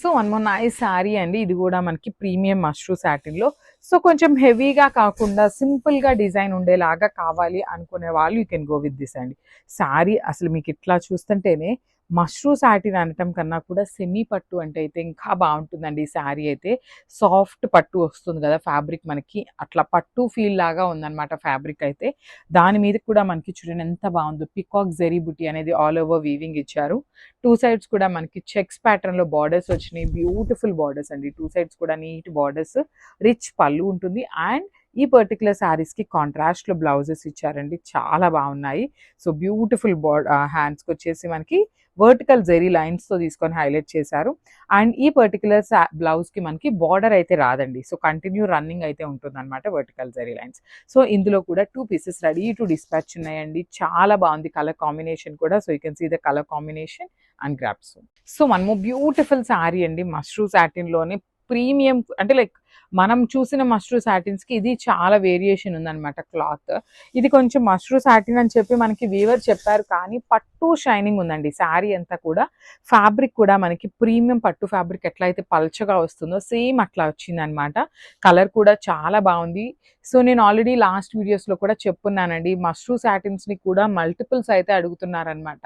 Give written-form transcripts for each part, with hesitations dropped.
So one more nice sari అండి. ఇది కూడా మనకి ప్రీమియం మష్రూ సాటిన్లో. సో కొంచెం హెవీగా కాకుండా సింపుల్గా డిజైన్ ఉండేలాగా కావాలి అనుకునే వాళ్ళు you can go with this అండి. శారీ అసలు మీకు ఇట్లా చూస్తుంటేనే మష్రూ సాటిన్ అనటం కన్నా కూడా సెమీ పట్టు అంటే అయితే ఇంకా బాగుంటుందండి. ఈ శారీ అయితే సాఫ్ట్ పట్టు వస్తుంది కదా ఫ్యాబ్రిక్, మనకి అట్లా పట్టు ఫీల్ లాగా ఉందన్నమాట ఫ్యాబ్రిక్ అయితే. దాని మీద కూడా మనకి చూడండి ఎంత బాగుందో, పికాక్ జెరీ బుట్టి అనేది ఆల్ ఓవర్ వీవింగ్ ఇచ్చారు. టూ సైడ్స్ కూడా మనకి చెక్స్ ప్యాటర్న్ లో బార్డర్స్ వచ్చినాయి. బ్యూటిఫుల్ బార్డర్స్ అండి. టూ సైడ్స్ కూడా నీట్ బార్డర్స్, రిచ్ పళ్ళు ఉంటుంది. అండ్ ఈ పర్టికులర్ శారీస్ కి కాంట్రాస్ట్ లో బ్లౌజెస్ ఇచ్చారండి, చాలా బాగున్నాయి. సో బ్యూటిఫుల్ హ్యాండ్స్ కి వచ్చేసి మనకి వర్టికల్ జెరీ లైన్స్ తో తీసుకొని హైలైట్ చేశారు. అండ్ ఈ పర్టికులర్ బ్లౌజ్ కి మనకి బార్డర్ అయితే రాదండి. సో కంటిన్యూ రన్నింగ్ అయితే ఉంటుంది అనమాట వర్టికల్ జెరీ లైన్స్. సో ఇందులో కూడా 2 పీసెస్ రెడీ టు డిస్పాచ్ ఉన్నాయండి. చాలా బాగుంది కలర్ కాంబినేషన్ కూడా. So you can see the colour combination and grasp. So one more beautiful sari అండి. మష్రూ సాటిన్ లోనే ప్రీమియం, అంటే లైక్ మనం చూసిన మష్రూ సాటిన్స్ కి ఇది చాలా వేరియేషన్ ఉందన్నమాట క్లాత్. ఇది కొంచెం మష్రూ సాటిన్ అని చెప్పి మనకి వీవర్ చెప్పారు, కానీ పట్టు షైనింగ్ ఉందండి శారీ అంతా కూడా. ఫ్యాబ్రిక్ కూడా మనకి ప్రీమియం పట్టు ఫ్యాబ్రిక్ ఎట్లయితే పల్చగా వస్తుందో సేమ్ అట్లా వచ్చింది అనమాట. కలర్ కూడా చాలా బాగుంది. సో నేను ఆల్రెడీ లాస్ట్ వీడియోస్లో కూడా చెప్పున్నానండి, మష్రూ సాటిన్స్ని కూడా మల్టిపుల్స్ అయితే అడుగుతున్నారనమాట.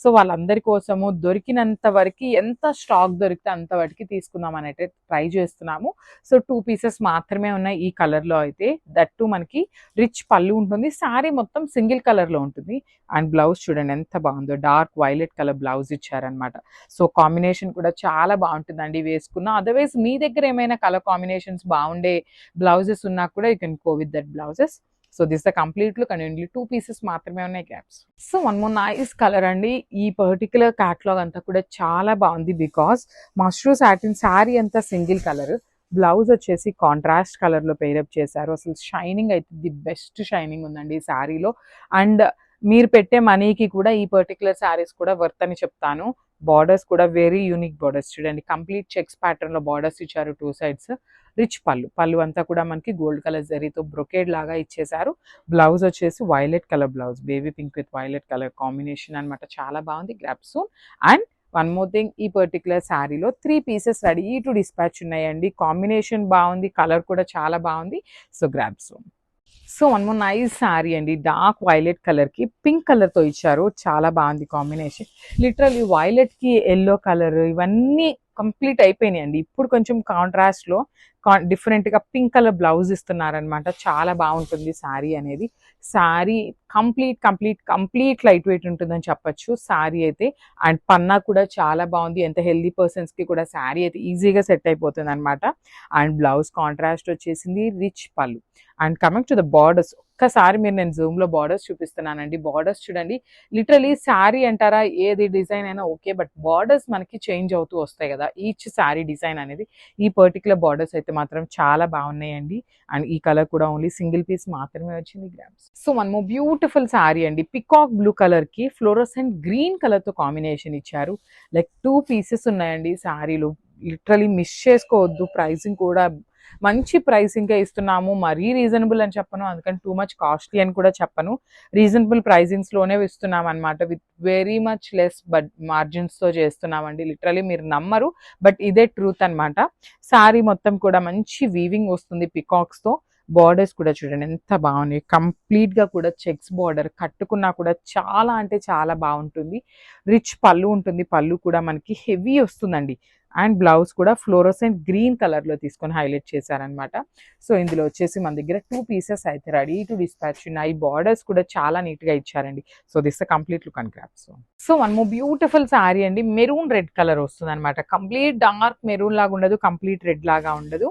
సో వాళ్ళందరి కోసము దొరికినంత వరకు, ఎంత స్టాక్ దొరికితే అంతవరకు తీసుకుందాం అని అయితే ట్రై చేస్తున్నాము. సో 2 పీసెస్ మాత్రమే ఉన్నాయి ఈ కలర్లో అయితే. దట్టు మనకి రిచ్ పళ్ళు ఉంటుంది. శారీ మొత్తం సింగిల్ కలర్లో ఉంటుంది. అండ్ బ్లౌజ్ చూడండి ఎంత బాగుందో, డార్క్ వైలెట్ కలర్ బ్లౌజ్ ఇచ్చారనమాట. సో కాంబినేషన్ కూడా చాలా బాగుంటుందండి వేసుకున్న. అదర్వైజ్ మీ దగ్గర ఏమైనా కలర్ కాంబినేషన్స్ బాగుండే బ్లౌజెస్ ఉన్నా కూడా you can go with that blouses. So this the complete look and only 2 pieces మాత్రమే ఉన్నాయి gaps. So one more nice colour అండి. ఈ పర్టికులర్ క్యాటలాగ్ అంతా కూడా చాలా బాగుంది, బికాస్ మష్రూ సాటిన్ శారీ అంతా సింగిల్ కలర్, బ్లౌజ్ వచ్చేసి కాంట్రాస్ట్ కలర్ లో పేరప్ చేశారు. అసలు షైనింగ్ అయితే ది బెస్ట్ షైనింగ్ ఉందండి ఈ శారీలో. అండ్ మీరు పెట్టే మనీకి కూడా ఈ పర్టికులర్ శారీస్ కూడా వర్త్ అని చెప్తాను. బార్డర్స్ కూడా వెరీ యూనిక్ బార్డర్స్ చూడండి. కంప్లీట్ చెక్స్ ప్యాటర్న్ లో బార్డర్స్ ఇచ్చారు టూ సైడ్స్. రిచ్ పళ్ళు అంతా కూడా మనకి గోల్డ్ కలర్ జరీతో బ్రొకేడ్ లాగా ఇచ్చేసారు. బ్లౌజ్ వచ్చేసి violet colour blouse, baby pink with violet colour combination అనమాట. చాలా బాగుంది. Grab soon. And one more thing, ఈ పర్టికులర్ శారీలో 3 పీసెస్ రెడీ టు డిస్పాచ్ ఉన్నాయండి. కాంబినేషన్ బాగుంది, కలర్ కూడా చాలా బాగుంది. So grab soon. So one more nice sari అండి. డార్క్ వైలెట్ కలర్ కి పింక్ కలర్ తో ఇచ్చారు, చాలా బాగుంది కాంబినేషన్. లిటరల్లీ వైలెట్ కి ఎల్లో కలర్ ఇవన్నీ కంప్లీట్ అయిపోయినాయి అండి. ఇప్పుడు కొంచెం కాంట్రాస్ట్ లో డిఫరెంట్ గా పింక్ కలర్ బ్లౌజ్ ఇస్తున్నారనమాట. చాలా బాగుంటుంది శారీ అనేది. శారీ కంప్లీట్ లైట్ వెయిట్ ఉంటుందని చెప్పొచ్చు శారీ అయితే. అండ్ పన్నా కూడా చాలా బాగుంది. ఎంత హెల్దీ పర్సన్స్ కి కూడా శారీ అయితే ఈజీగా సెట్ అయిపోతుంది అనమాట. అండ్ బ్లౌజ్ కాంట్రాస్ట్ వచ్చేసింది, రిచ్ పళ్ళు. And coming to the borders, ఒక్కసారి మీరు నేను జూమ్ లో బార్డర్స్ చూపిస్తున్నానండి. బార్డర్స్ చూడండి, లిటరలీ శారీ అంటారా ఏది డిజైన్ అయినా ఓకే, బట్ బార్డర్స్ మనకి చేంజ్ అవుతూ వస్తాయి కదా ఈచ్ శారీ డిజైన్ అనేది. ఈ పర్టికులర్ బార్డర్స్ అయితే మాత్రం చాలా బాగున్నాయండి. అండ్ ఈ కలర్ కూడా ఓన్లీ సింగిల్ పీస్ మాత్రమే వచ్చింది grams. So one more beautiful sari అండి. పికాక్ బ్లూ కలర్ కి ఫ్లోరోసెంట్ గ్రీన్ కలర్ తో కాంబినేషన్ ఇచ్చారు. లైక్ 2 పీసెస్ ఉన్నాయండి శారీలో. లిటరలీ మిస్ చేసుకోవద్దు. ప్రైసింగ్ కూడా మంచి ప్రైసింగ్గా ఇస్తున్నాము. మరీ రీజనబుల్ అని చెప్పను, అందుకని టూ మచ్ కాస్ట్లీ అని కూడా చెప్పను. రీజనబుల్ ప్రైజింగ్స్లోనే ఇస్తున్నాం అనమాట. విత్ వెరీ మచ్ లెస్ మార్జిన్స్తో చేస్తున్నామండి. లిటరలీ మీరు నమ్మరు, బట్ ఇదే ట్రూత్ అనమాట. శారీ మొత్తం కూడా మంచి వీవింగ్ వస్తుంది పికాక్స్తో. బార్డర్స్ కూడా చూడండి ఎంత బాగున్నాయి. కంప్లీట్గా కూడా చెక్స్ బార్డర్, కట్టుకున్నా కూడా చాలా అంటే చాలా బాగుంటుంది. రిచ్ పళ్ళు ఉంటుంది. పళ్ళు కూడా మనకి హెవీ వస్తుందండి. అండ్ బ్లౌజ్ కూడా ఫ్లోరోసెంట్ గ్రీన్ కలర్లో తీసుకొని హైలైట్ చేశారనమాట. సో ఇందులో వచ్చేసి మన దగ్గర 2 పీసెస్ అయితే రెడీ టు డిస్పాచ్ ఉన్నాయి. బార్డర్స్ కూడా చాలా నీట్గా ఇచ్చారండి. So this complete look and grasp. So one more beautiful sari అండి. మెరూన్ రెడ్ కలర్ వస్తుంది అనమాట. కంప్లీట్ డార్క్ మెరూన్ లాగా ఉండదు, కంప్లీట్ రెడ్ లాగా ఉండదు,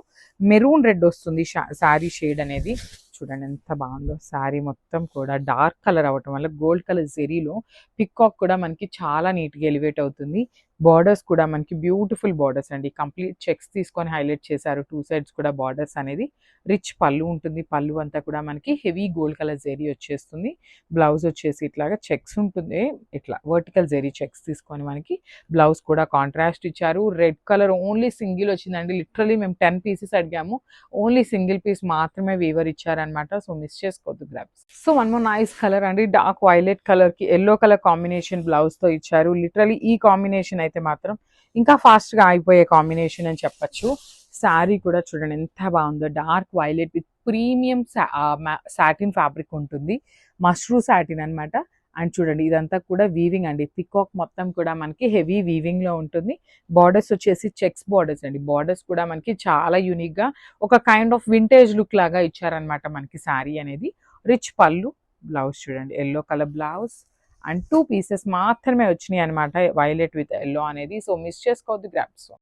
మెరూన్ రెడ్ వస్తుంది శారీ షేడ్ అనేది. చూడండి ఎంత బాగుందో. శారీ మొత్తం కూడా డార్క్ కలర్ అవ్వటం వల్ల గోల్డ్ కలర్ జెరీలో పికాక్ కూడా మనకి చాలా నీట్గా ఎలివేట్ అవుతుంది. బార్డర్స్ కూడా మనకి బ్యూటిఫుల్ బార్డర్స్ అండి. కంప్లీట్ చెక్స్ తీసుకొని హైలైట్ చేశారు. 2 సైడ్స్ కూడా బార్డర్స్ అనేది. రిచ్ పళ్ళు ఉంటుంది. పళ్ళు అంతా కూడా మనకి హెవీ గోల్డ్ కలర్ జెరీ వచ్చేస్తుంది. బ్లౌజ్ వచ్చేసి ఇట్లాగా చెక్స్ ఉంటుంది, ఇట్లా వర్టికల్ జెరీ చెక్స్ తీసుకొని మనకి బ్లౌజ్ కూడా కాంట్రాస్ట్ ఇచ్చారు. రెడ్ కలర్ ఓన్లీ సింగిల్ వచ్చిందండి. లిటరలీ మేము 10 పీసెస్ అడిగాము, ఓన్లీ సింగిల్ పీస్ మాత్రమే వీవర్ ఇచ్చారనమాట. సో మిస్ చేసుకోవద్దు grabs. So one more nice colour అండి. డార్క్ వైలెట్ కలర్ కి ఎల్లో కలర్ కాంబినేషన్ బ్లౌజ్ తో ఇచ్చారు. లిటరలీ ఈ కాంబినేషన్ అయితే మాత్రం ఇంకా ఫాస్ట్గా అయిపోయే కాంబినేషన్ అని చెప్పచ్చు. శారీ కూడా చూడండి ఎంత బాగుందో, dark violet with premium satin fabric ఉంటుంది, మష్రూ సాటిన్ అన్నమాట. అండ్ చూడండి ఇదంతా కూడా వీవింగ్ అండి, పికాక్ మొత్తం కూడా మనకి హెవీ వీవింగ్ లో ఉంటుంది. బార్డర్స్ వచ్చేసి చెక్స్ బార్డర్స్ అండి, బార్డర్స్ కూడా మనకి చాలా యూనిక్ గా ఒక కైండ్ ఆఫ్ వింటేజ్ లుక్ లాగా ఇచ్చారనమాట మనకి శారీ అనేది. రిచ్ పళ్ళు, బ్లౌజ్ చూడండి yellow colour blouse, and 2 pieces మాత్రమే వచ్చినాయి అనమాట వైలెట్ విత్ ఎల్లో అనేది. సో మిస్ చేసుకోవద్దు, గ్రాబ్స్.